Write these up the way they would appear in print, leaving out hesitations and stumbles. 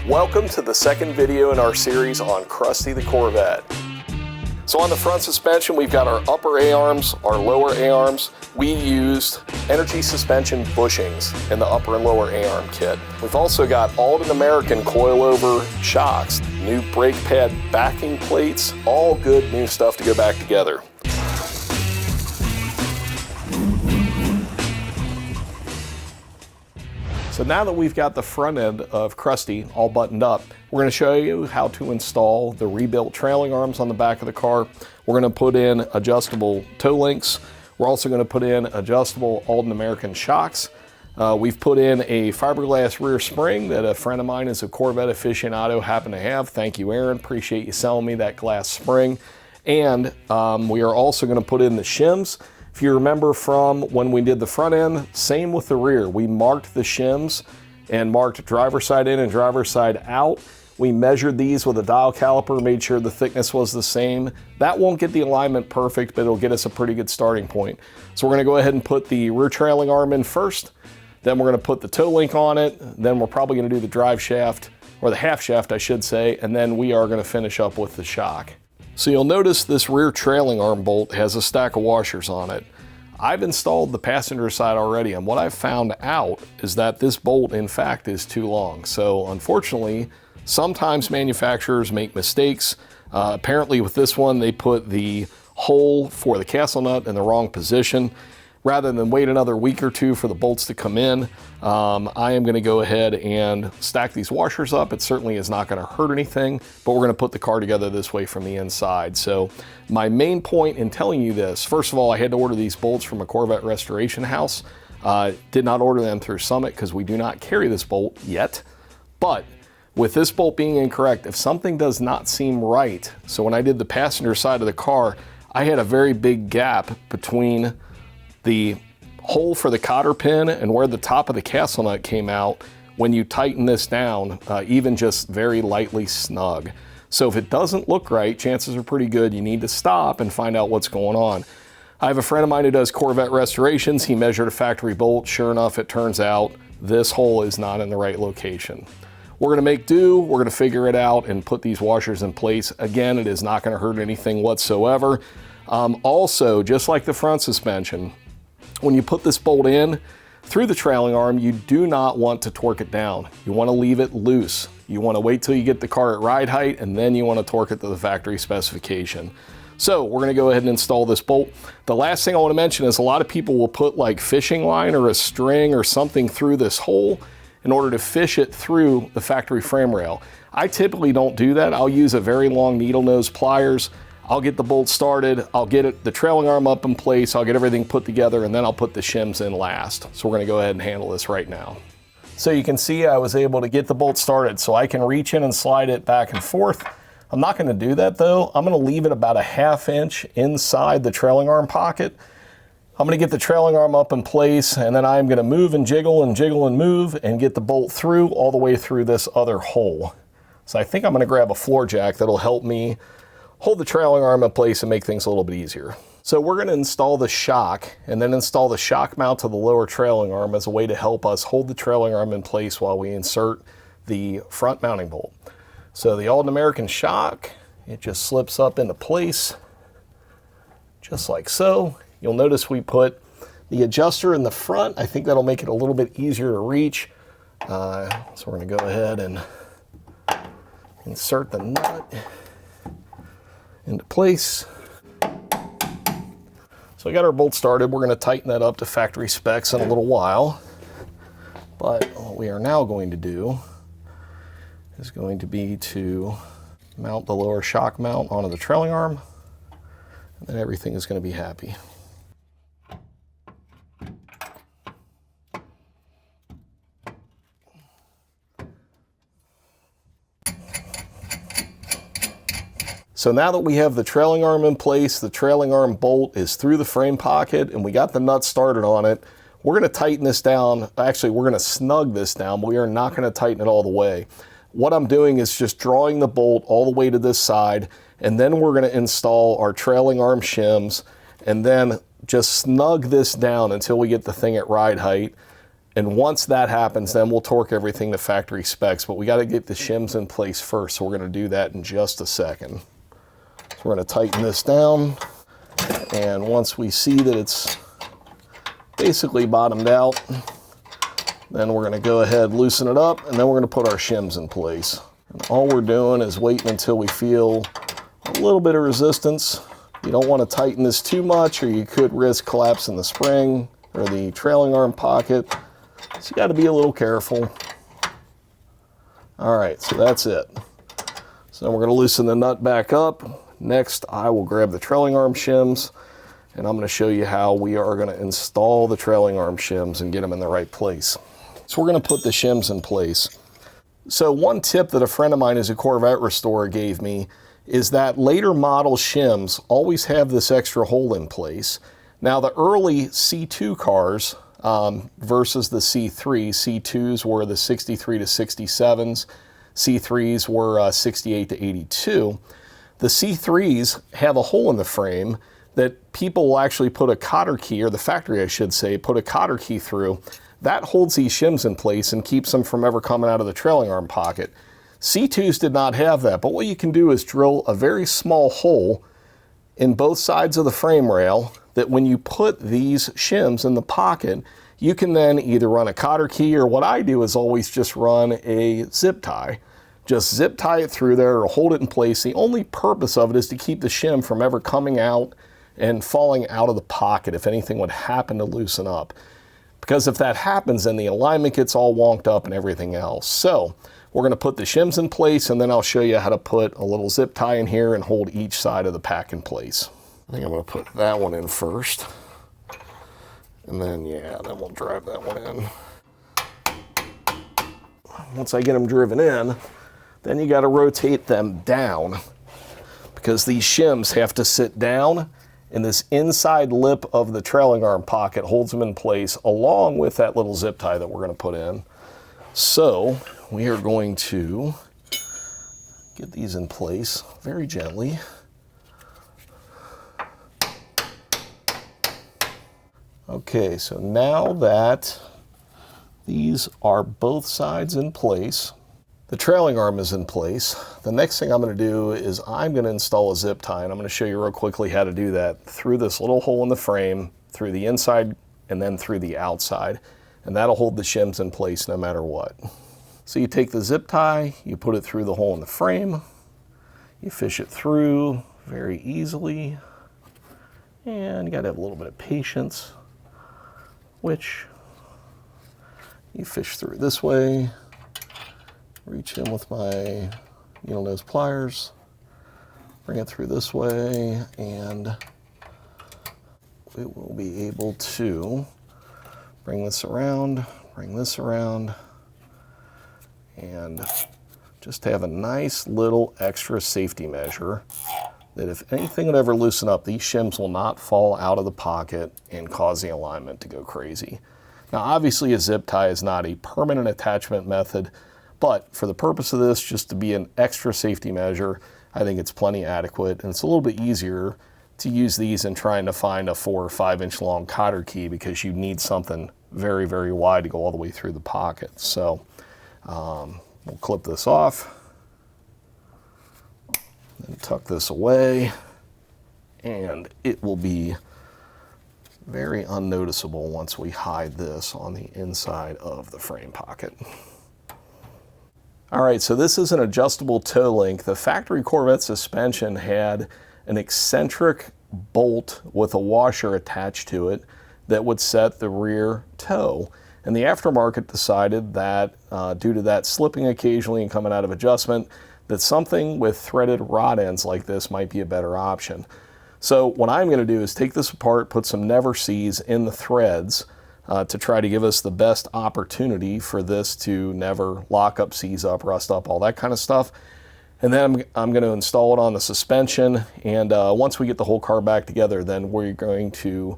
Welcome to the second video in our series on Crusty the Corvette. So on the front suspension, we've got our upper A-arms, our lower A-arms. We used energy suspension bushings in the upper and lower A-arm kit. We've also got Aldan American coilover shocks, new brake pad backing plates, all good new stuff to go back together. So now that we've got the front end of Crusty all buttoned up, we're going to show you how to install the rebuilt trailing arms on the back of the car. We're going to put in adjustable toe links. We're also going to put in adjustable Aldan American shocks. We've put in a fiberglass rear spring that a friend of mine is a Corvette aficionado happened to have. Thank you, Aaron. Appreciate you selling me that glass spring. And we are also going to put in the shims. If you remember from when we did the front end, same with the rear. We marked the shims and marked driver's side in and driver's side out. We measured these with a dial caliper, made sure the thickness was the same. That won't get the alignment perfect, but it'll get us a pretty good starting point. So we're gonna go ahead and put the rear trailing arm in first, then we're gonna put the toe link on it, then we're probably gonna do the drive shaft, or the half shaft I should say, and then we are gonna finish up with the shock. So you'll notice this rear trailing arm bolt has a stack of washers on it. I've installed the passenger side already, and what I've found out is that this bolt in fact is too long. So unfortunately, sometimes manufacturers make mistakes. Apparently with this one, they put the hole for the castle nut in the wrong position. Rather than wait another week or two for the bolts to come in, I am gonna go ahead and stack these washers up. It certainly is not gonna hurt anything, but we're gonna put the car together this way from the inside. So my main point in telling you this, first of all, I had to order these bolts from a Corvette restoration house. Did not order them through Summit because we do not carry this bolt yet. But with this bolt being incorrect, if something does not seem right, so when I did the passenger side of the car, I had a very big gap between the hole for the cotter pin and where the top of the castle nut came out when you tighten this down, even just very lightly snug. So if it doesn't look right, chances are pretty good you need to stop and find out what's going on. I have a friend of mine who does Corvette restorations. He measured a factory bolt. Sure enough, it turns out this hole is not in the right location. We're gonna make do, we're gonna figure it out and put these washers in place. Again, it is not gonna hurt anything whatsoever. Also, just like the front suspension, when you put this bolt in through the trailing arm, you do not want to torque it down. You want to leave it loose. You want to wait till you get the car at ride height, and then you want to torque it to the factory specification. So we're going to go ahead and install this bolt. The last thing I want to mention is a lot of people will put like fishing line or a string or something through this hole in order to fish it through the factory frame rail. I typically don't do that. I'll use a very long needle nose pliers. I'll get the bolt started, I'll get the trailing arm up in place, I'll get everything put together, and then I'll put the shims in last. So we're gonna go ahead and handle this right now. So you can see I was able to get the bolt started, so I can reach in and slide it back and forth. I'm not gonna do that though. I'm gonna leave it about a 1/2 inch inside the trailing arm pocket. I'm gonna get the trailing arm up in place, and then I'm gonna move and jiggle and move and get the bolt through all the way through this other hole. So I think I'm gonna grab a floor jack that'll help me hold the trailing arm in place and make things a little bit easier. So we're going to install the shock and then install the shock mount to the lower trailing arm as a way to help us hold the trailing arm in place while we insert the front mounting bolt. So the Aldan American shock, it just slips up into place just like so. You'll notice we put the adjuster in the front. I think that'll make it a little bit easier to reach. So we're going to go ahead and insert the nut into place. So we got our bolt started. We're going to tighten that up to factory specs in a little while. But what we are now going to do is going to be to mount the lower shock mount onto the trailing arm, and then everything is going to be happy. So now that we have the trailing arm in place, the trailing arm bolt is through the frame pocket, and we got the nut started on it, we're going to tighten this down. Actually, we're going to snug this down, but we are not going to tighten it all the way. What I'm doing is just drawing the bolt all the way to this side, and then we're going to install our trailing arm shims, and then just snug this down until we get the thing at ride height. And once that happens, then we'll torque everything to factory specs, but we got to get the shims in place first, so we're going to do that in just a second. So we're going to tighten this down, and once we see that it's basically bottomed out, then we're going to go ahead, loosen it up, and then we're going to put our shims in place. And all we're doing is waiting until we feel a little bit of resistance. You don't want to tighten this too much, or you could risk collapsing the spring or the trailing arm pocket. So you got to be a little careful. All right, so that's it. So we're going to loosen the nut back up. Next, I will grab the trailing arm shims, and I'm going to show you how we are going to install the trailing arm shims and get them in the right place. So we're going to put the shims in place. So one tip that a friend of mine who's a Corvette restorer gave me is that later model shims always have this extra hole in place. Now the early C2 cars versus the C3, C2s were the 63 to 67s, C3s were 68 to 82. The C3s have a hole in the frame that people will actually put a cotter key, or the factory I should say, put a cotter key through. That holds these shims in place and keeps them from ever coming out of the trailing arm pocket. C2s did not have that, but what you can do is drill a very small hole in both sides of the frame rail that when you put these shims in the pocket, you can then either run a cotter key, or what I do is always just run a zip tie. Just zip tie it through there or hold it in place. The only purpose of it is to keep the shim from ever coming out and falling out of the pocket if anything would happen to loosen up. Because if that happens, then the alignment gets all wonked up and everything else. So we're going to put the shims in place, and then I'll show you how to put a little zip tie in here and hold each side of the pack in place. I think I'm going to put that one in first. And then, yeah, then we'll drive that one in. Once I get them driven in, then you got to rotate them down, because these shims have to sit down, and this inside lip of the trailing arm pocket holds them in place along with that little zip tie that we're going to put in. So we are going to get these in place very gently. Okay, so now that these are both sides in place, the trailing arm is in place, the next thing I'm going to do is I'm going to install a zip tie, and I'm going to show you real quickly how to do that through this little hole in the frame, through the inside, and then through the outside, and that'll hold the shims in place no matter what. So you take the zip tie, you put it through the hole in the frame, you fish it through very easily, and you got to have a little bit of patience, which you fish through this way. Reach in with my needle nose pliers, bring it through this way, and we will be able to bring this around, and just have a nice little extra safety measure that if anything would ever loosen up, these shims will not fall out of the pocket and cause the alignment to go crazy. Now obviously a zip tie is not a permanent attachment method, but for the purpose of this, just to be an extra safety measure, I think it's plenty adequate, and it's a little bit easier to use these than trying to find a 4 or 5 inch long cotter key, because you need something very, very wide to go all the way through the pocket. So we'll clip this off and tuck this away, and it will be very unnoticeable once we hide this on the inside of the frame pocket. All right, so this is an adjustable toe link. The factory Corvette suspension had an eccentric bolt with a washer attached to it that would set the rear toe. And the aftermarket decided that due to that slipping occasionally and coming out of adjustment, that something with threaded rod ends like this might be a better option. So what I'm going to do is take this apart, put some never sees in the threads to try to give us the best opportunity for this to never lock up, seize up, rust up, all that kind of stuff. And then I'm going to install it on the suspension, and once we get the whole car back together, then we're going to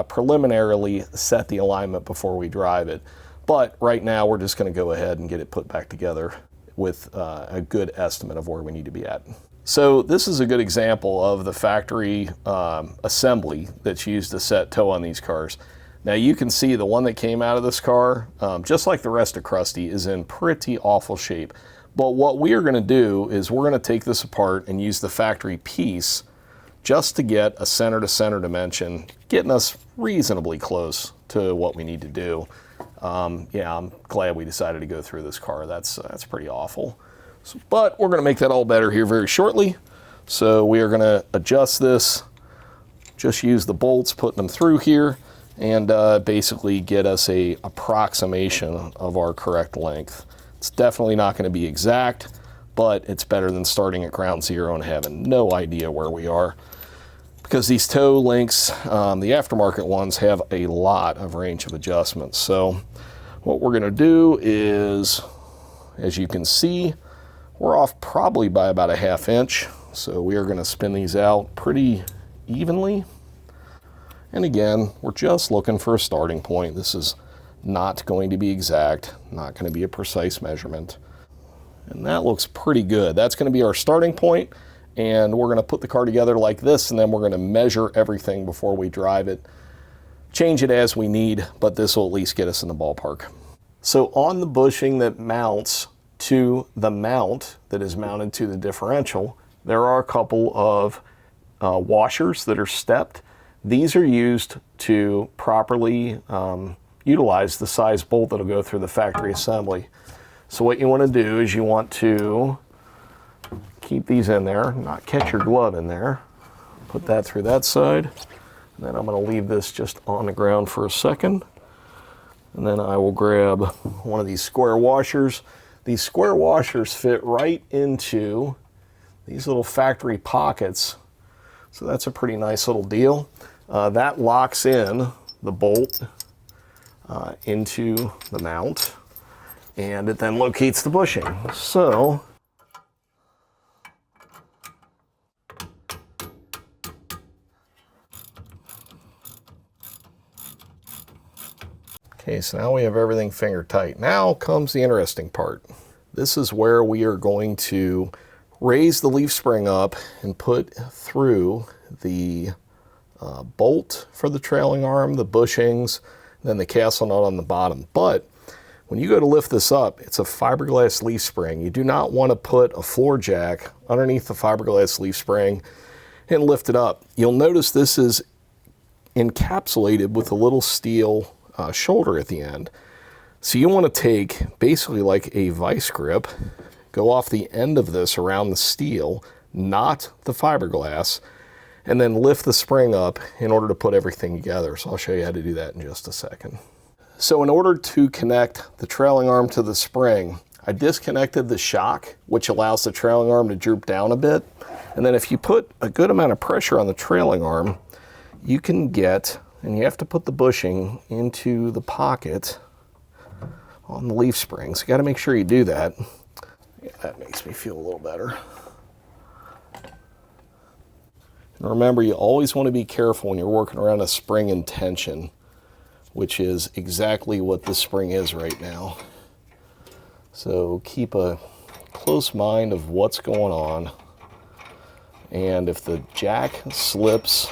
preliminarily set the alignment before we drive it. But right now we're just going to go ahead and get it put back together with a good estimate of where we need to be at. So this is a good example of the factory assembly that's used to set toe on these cars. Now you can see the one that came out of this car, just like the rest of Crusty, is in pretty awful shape. But what we are going to do is we're going to take this apart and use the factory piece just to get a center-to-center dimension, getting us reasonably close to what we need to do. Yeah, I'm glad we decided to go through this car. That's pretty awful. So, but we're going to make that all better here very shortly. So we are going to adjust this, just use the bolts, putting them through here, and basically get us a approximation of our correct length. It's definitely not going to be exact, but it's better than starting at ground zero and having no idea where we are. Because these toe links, the aftermarket ones, have a lot of range of adjustments. So what we're going to do is, as you can see, we're off probably by about a ½ inch. So we are going to spin these out pretty evenly. And again, we're just looking for a starting point. This is not going to be exact, not going to be a precise measurement. And that looks pretty good. That's going to be our starting point, and we're going to put the car together like this, and then we're going to measure everything before we drive it. Change it as we need, but this will at least get us in the ballpark. So on the bushing that mounts to the mount that is mounted to the differential, there are a couple of washers that are stepped. These are used to properly utilize the size bolt that'll go through the factory assembly. So what you want to do is you want to keep these in there, not catch your glove in there. Put that through that side. And then I'm going to leave this just on the ground for a second. And then I will grab one of these square washers. These square washers fit right into these little factory pockets. So that's a pretty nice little deal. That locks in the bolt into the mount, and it then locates the bushing. So okay, so now we have everything finger tight. Now comes the interesting part. This is where we are going to raise the leaf spring up and put through the bolt for the trailing arm, the bushings, then the castle nut on the bottom. But when you go to lift this up, it's a fiberglass leaf spring. You do not want to put a floor jack underneath the fiberglass leaf spring and lift it up. You'll notice this is encapsulated with a little steel shoulder at the end. So you want to take basically like a vice grip, go off the end of this around the steel, not the fiberglass, and then lift the spring up in order to put everything together. So I'll show you how to do that in just a second. So in order to connect the trailing arm to the spring, I disconnected the shock, which allows the trailing arm to droop down a bit. And then if you put a good amount of pressure on the trailing arm, you can get, and you have to put the bushing into the pocket on the leaf spring. So you got to make sure you do that. Yeah, that makes me feel a little better. And remember, you always want to be careful when you're working around a spring in tension, which is exactly what this spring is right now. So keep a close mind of what's going on. And if the jack slips,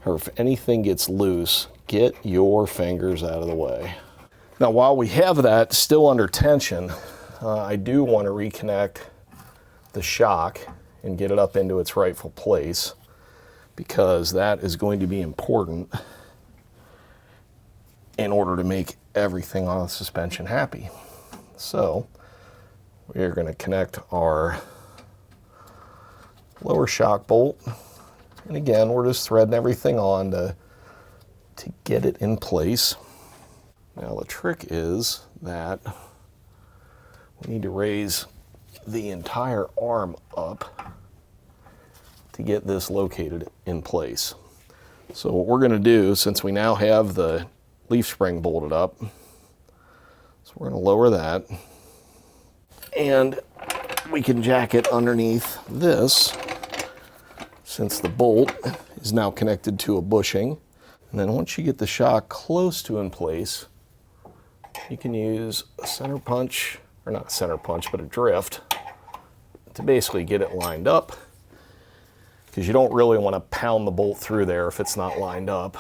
or if anything gets loose, get your fingers out of the way. Now, while we have that still under tension, I do want to reconnect the shock and get it up into its rightful place, because that is going to be important in order to make everything on the suspension happy. So we are going to connect our lower shock bolt, and again, we're just threading everything on to get it in place. Now the trick is that we need to raise the entire arm up to get this located in place. So what we're going to do, since we now have the leaf spring bolted up, so we're going to lower that, and we can jack it underneath this, since the bolt is now connected to a bushing. And then once you get the shock close to in place, you can use a center punch, or not a center punch, but a drift, to basically get it lined up, because you don't really want to pound the bolt through there if it's not lined up.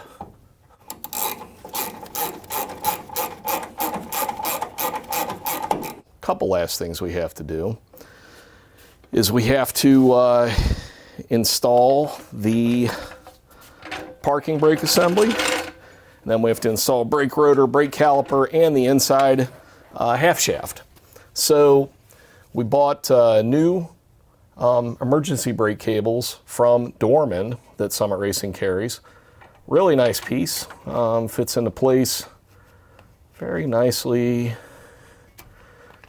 couple last things we have to do is we have to install the parking brake assembly. And then we have to install brake rotor, brake caliper, and the inside half shaft. So we bought new emergency brake cables from Dorman that Summit Racing carries. Really nice piece. Fits into place very nicely.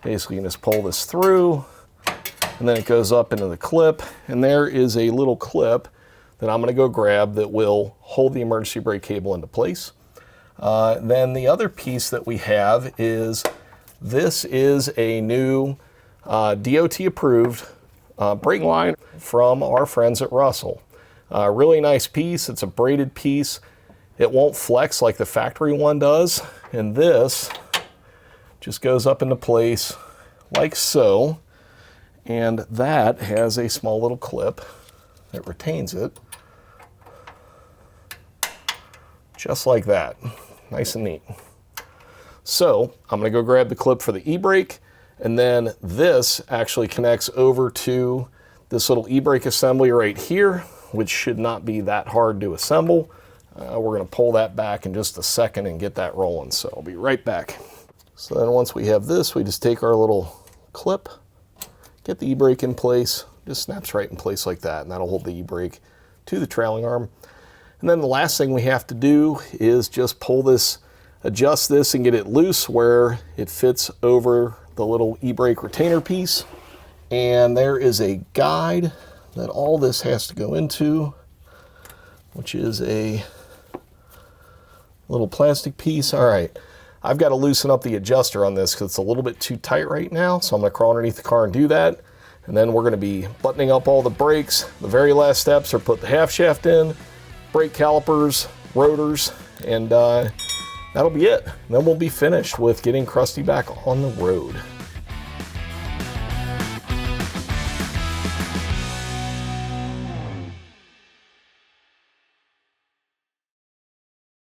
Basically, you can just pull this through, and then it goes up into the clip. And there is a little clip that I'm going to go grab that will hold the emergency brake cable into place. Then the other piece that we have is, this is a new DOT approved brake line from our friends at Russell. Really nice piece. It's a braided piece. It won't flex like the factory one does. And this just goes up into place like so. And that has a small little clip that retains it. Just like that. Nice and neat. So I'm going to go grab the clip for the e-brake, and then this actually connects over to this little e-brake assembly right here, which should not be that hard to assemble. We're going to pull that back in just a second and get that rolling, so I'll be right back. So then once we have this, we just take our little clip, get the e-brake in place, just snaps right in place like that, and that'll hold the e-brake to the trailing arm. And then the last thing we have to do is just pull this, adjust this and get it loose where it fits over the little e-brake retainer piece. And there is a guide that all this has to go into, which is a little plastic piece. All right, I've got to loosen up the adjuster on this because it's a little bit too tight right now. So I'm going to crawl underneath the car and do that. And then we're going to be buttoning up all the brakes. The very last steps are put the half shaft in, brake calipers, rotors, and that'll be it. And then we'll be finished with getting Crusty back on the road.